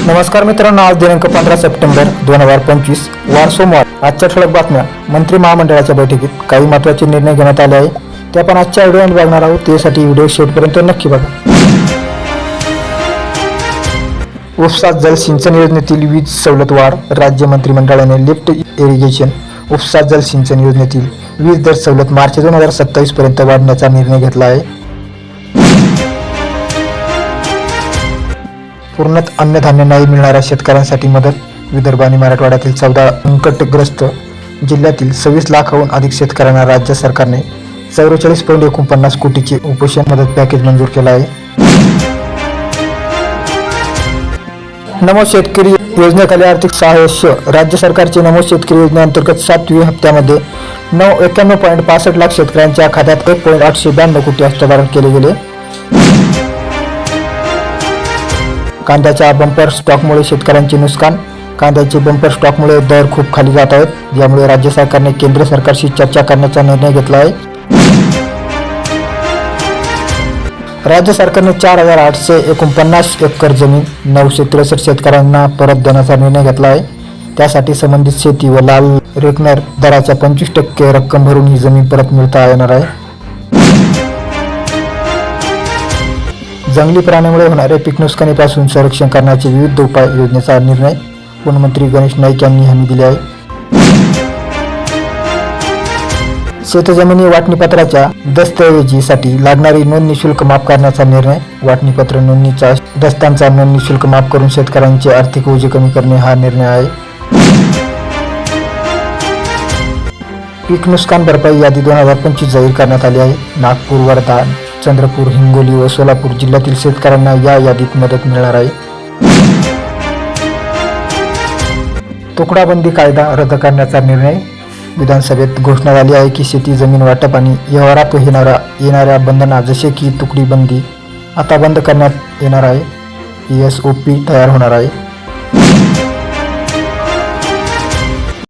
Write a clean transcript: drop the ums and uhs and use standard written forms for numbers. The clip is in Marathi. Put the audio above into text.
नमस्कार मित्रांनो, आज दिनांक 15 सप्टेंबर 2025 वार सोमवार. आजच्या ठळक बातम्या. मंत्री महामंडळाच्या बैठकीत काही महत्त्वाचे निर्णय घेण्यात आले आहे, ते आपण आजच्या व्हिडिओमध्ये बघणार आहोत. त्यासाठी व्हिडिओ शेवटपर्यंत नक्की बघा. उपसा जल सिंचन योजनेतील वीज सवलत वाढ. राज्य मंत्रिमंडळाने लिफ्ट इरिगेशन उपसा जल सिंचन योजनेतील वीज दर सवलत मार्च 2027 पर्यंत वाढवण्याचा निर्णय घेतला आहे. पूर्णत अन्नधान्य नाही मिळणाऱ्या शेतकऱ्यांसाठी मदत. विदर्भ आणि मराठवाड्यातील 14 संकटग्रस्त जिल्ह्यातील 26 लाखाहून अधिक शेतकऱ्यांना राज्य सरकारने 44.49 कोटीचे उपोषण मदत पॅकेज मंजूर केलं आहे. नमो शेतकरी योजनेखाली आर्थिक सहाय्य. राज्य सरकारची नमो शेतकरी योजनेअंतर्गत 7व्या हप्त्यामध्ये 91.65 लाख शेतकऱ्यांच्या खात्यात 1.892 कोटी हस्तांतरण केले गेले. कांद्याच्या बंपर स्टॉकमुळे शेतकऱ्यांचे नुकसान. कांद्याचे बंपर स्टॉकमुळे दर खूप खाली जात आहेत, ज्यामुळे राज्य सरकारने केंद्र सरकारशी चर्चा करण्याचा निर्णय घेतला आहे. राज्य सरकारने 4849 एकर जमीन 963 शेतकऱ्यांना परत देण्याचा निर्णय घेतला आहे. त्यासाठी संबंधित शेती व लाल रेकनर दराच्या 25% रक्कम भरून ही जमीन परत मिळता येणार आहे. जंगली प्राण्यांमुळे होणाऱ्या पीक नुकसानीपासून संरक्षण करण्याचे विविध उपाय योजनेचा निर्णय. वनमंत्री गणेश नाईक यांनी हमी दिली आहे. शेतजमिनी वाटणीपत्राच्या दस्तऐवजीसाठी लागणारी नोंदणी शुल्क माफ करण्याचा निर्णय. वाटणीपत्र नोंदणीच्या दस्तांचा नोंदणी शुल्क माफ करून शेतकऱ्यांचे आर्थिक ओझे कमी करणे हा निर्णय आहे. पीक नुकसान भरपाई यादी 2025 जाहीर करण्यात आली आहे. नागपूर, वर्धा, चंद्रपूर, हिंगोली व सोलापूर जिल्ह्यातील शेतकऱ्यांना या यादीत मदत मिळणार आहे. तुकडाबंदी कायदा रद्द करण्याचा निर्णय. विधानसभेत घोषणा झाली आहे की शेती जमीन वाटप आणि व्यवहारात येणाऱ्या बंधना जसे की तुकडी बंदी आता बंद करण्यात येणार आहे. ESOP तयार होणार आहे.